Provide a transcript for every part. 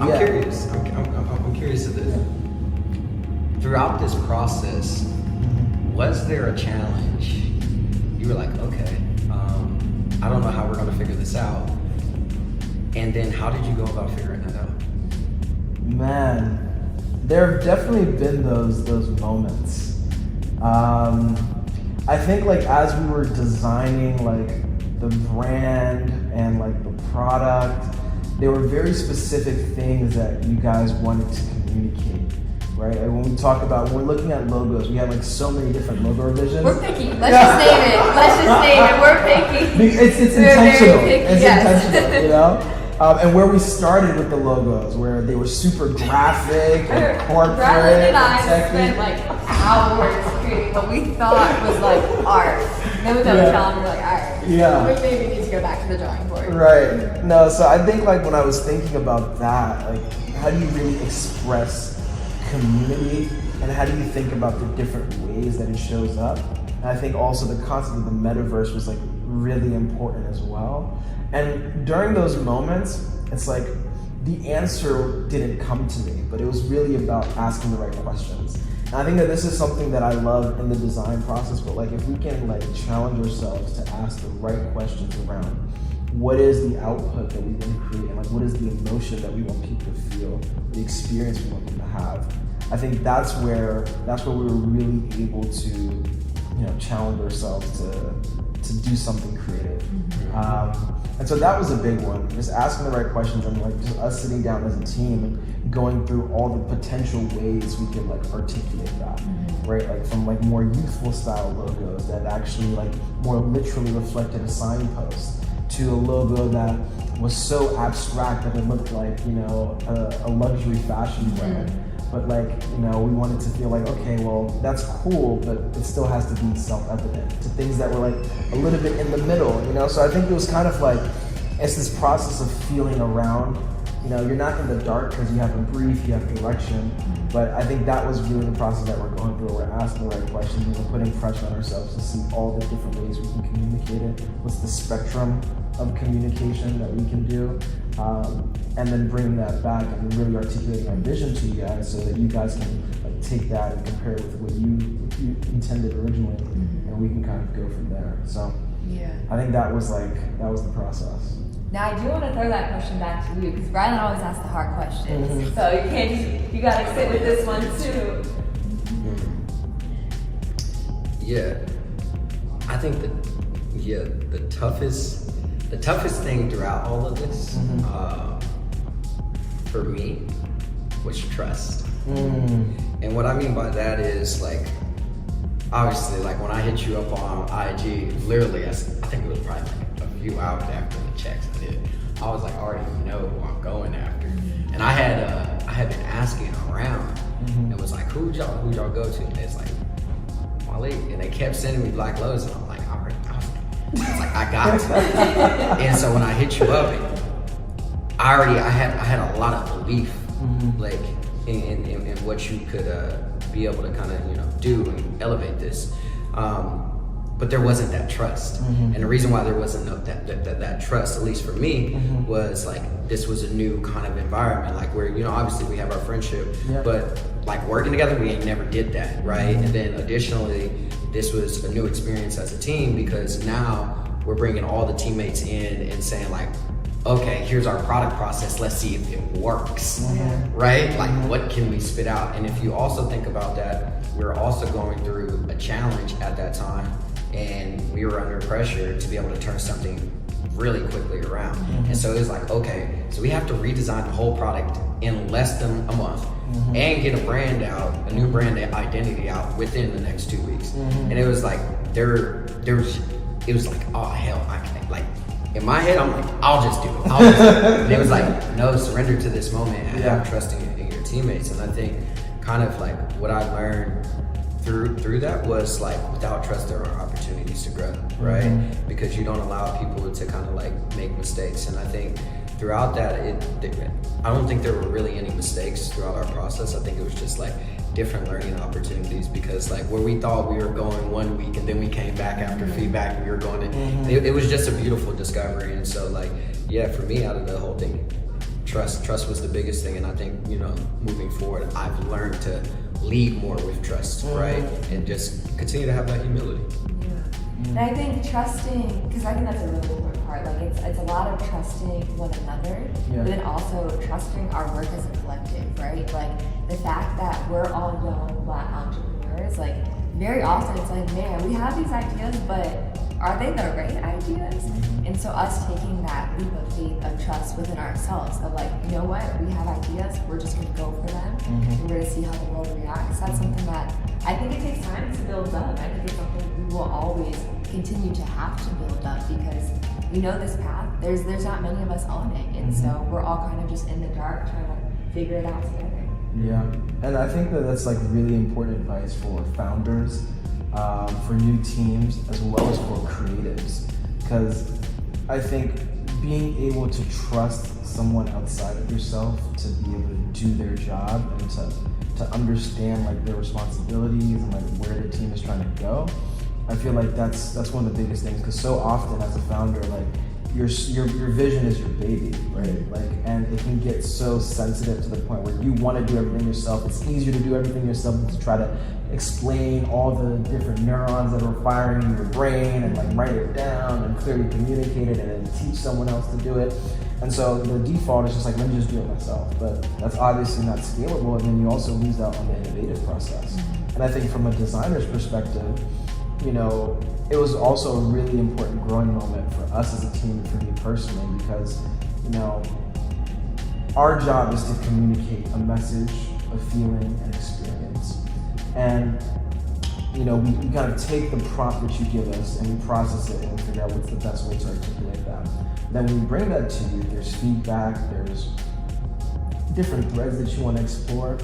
I'm curious. I'm curious of this. Throughout this process, was there a challenge? You were like, okay, I don't know how we're going to figure this out. And then how did you go about figuring that out? Man, there have definitely been those moments. I think like as we were designing like the brand and like the product, there were very specific things that you guys wanted to communicate, right? Like when we talk about, when we're looking at logos, we have like so many different logo revisions. We're picky. Let's just name it. We're picky. It's intentional. It's intentional, you know? And where we started with the logos, where they were super graphic and corporate. Bradley and I techy. spent like hours creating what we thought was like art. And then we got a challenge, we were like, alright, we maybe need to go back to the drawing board. Right. No, so I think like when I was thinking about that, like how do you really express community and how do you think about the different ways that it shows up? And I think also the concept of the metaverse was like really important as well. And during those moments, it's like the answer didn't come to me, but it was really about asking the right questions. And I think that this is something that I love in the design process, but like if we can like challenge ourselves to ask the right questions around what is the output that we want to create and like what is the emotion that we want people to feel, the experience we want them to have. I think that's where we were really able to, you know, challenge ourselves to do something creative. And so that was a big one, just asking the right questions and like just us sitting down as a team and going through all the potential ways we could like articulate that, right? Like from like more youthful style logos that actually like more literally reflected a signpost to a logo that was so abstract that it looked like, you know, a luxury fashion brand. But like, you know, we wanted to feel like, okay, well, that's cool, but it still has to be self-evident to things that were like a little bit in the middle, you know? So I think it was kind of like, it's this process of feeling around, you know, you're not in the dark because you have a brief, you have direction, but I think that was really the process that we're going through. We're asking the right questions and we're putting pressure on ourselves to see all the different ways we can communicate it. What's the spectrum of communication that we can do? And then bringing that back and really articulating our vision to you guys so that you guys can like take that and compare it with what you intended originally, and we can kind of go from there. So I think that was the process. Now I do want to throw that question back to you because Brian always asks the hard questions, so you can't you gotta sit with this one too. Yeah, I think the toughest thing throughout all of this, for me, was trust. And what I mean by that is like, obviously, like when I hit you up on IG, literally, I think it was probably like a few hours after the checks I did, I was like, I already know who I'm going after. And I had been asking around, and was like, who y'all go to? And it's like, Wally, and they kept sending me Black Lotus, and I'm like, I was like, I got it. And so when I hit you up, I had a lot of belief, like in what you could be able to kind of, you know, do and elevate this. But there wasn't that trust. And the reason why there wasn't that trust, at least for me, was like this was a new kind of environment, like where, you know, obviously we have our friendship, but like working together, we ain't never did that, right? And then additionally, this was a new experience as a team because now we're bringing all the teammates in and saying like, okay, here's our product process, let's see if it works, right? Like what can we spit out? And if you also think about that, we're also going through a challenge at that time, and we were under pressure to be able to turn something really quickly around. And so it was like, okay, so we have to redesign the whole product in less than a month and get a brand out, a new brand identity out within the next 2 weeks. And it was like, it was like, oh hell, I can't, like, in my head, I'm like, I'll just do it. And it was like, no, surrender to this moment and have trust in your teammates. And I think kind of like what I learned through that was like, without trust, there are opportunities to grow, right? Because you don't allow people to kind of like make mistakes. And I think throughout that, I don't think there were really any mistakes throughout our process. I think it was just like different learning opportunities, because like where we thought we were going one week and then we came back after feedback and we were going to, it was just a beautiful discovery. And so like, yeah, for me, out of the whole thing, Trust was the biggest thing, and I think, you know, moving forward, I've learned to lead more with trust, right? And just continue to have that humility. And I think trusting, because I think that's a really important part. Like it's a lot of trusting one another, but then also trusting our work as a collective, right? Like the fact that we're all young Black entrepreneurs, like very often it's like, man, we have these ideas, but are they the right ideas? And so us taking that leap of faith of trust within ourselves of like, you know what, we have ideas, we're just gonna go for them, and we're gonna see how the world reacts. That's something that I think it takes time to build up. I think it's something we will always continue to have to build up because we know this path, there's not many of us on it. And so we're all kind of just in the dark trying to figure it out together. Yeah, and I think that that's like really important advice for founders, for new teams, as well as for creatives. Because I think being able to trust someone outside of yourself to be able to do their job and to understand like their responsibilities and like where the team is trying to go, I feel like that's one of the biggest things. Because so often as a founder, like your vision is your baby, right? Like, and it can get so sensitive to the point where you want to do everything yourself. It's easier to do everything yourself than to try to explain all the different neurons that are firing in your brain and like write it down and clearly communicate it and then teach someone else to do it. And so the default is just like, let me just do it myself. But that's obviously not scalable, and then you also lose out on the innovative process. And I think from a designer's perspective, you know, it was also a really important growing moment for us as a team and for me personally, because, you know, our job is to communicate a message, a feeling, an experience. And, you know, we kind of take the prompt that you give us and we process it and we figure out what's the best way to articulate that. Then when we bring that to you, there's feedback, there's different threads that you want to explore.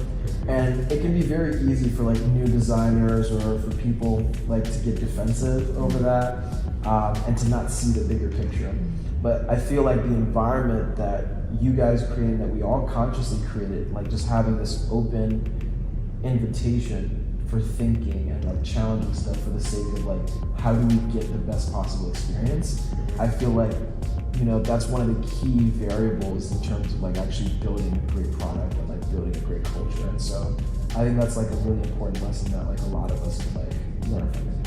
And it can be very easy for like new designers or for people like to get defensive over that and to not see the bigger picture. But I feel like the environment that you guys created, that we all consciously created, like just having this open invitation for thinking and like challenging stuff for the sake of like, how do we get the best possible experience? I feel like, you know, that's one of the key variables in terms of like actually building a great product and like building a great culture. And so I think that's like a really important lesson that like a lot of us can like learn from it.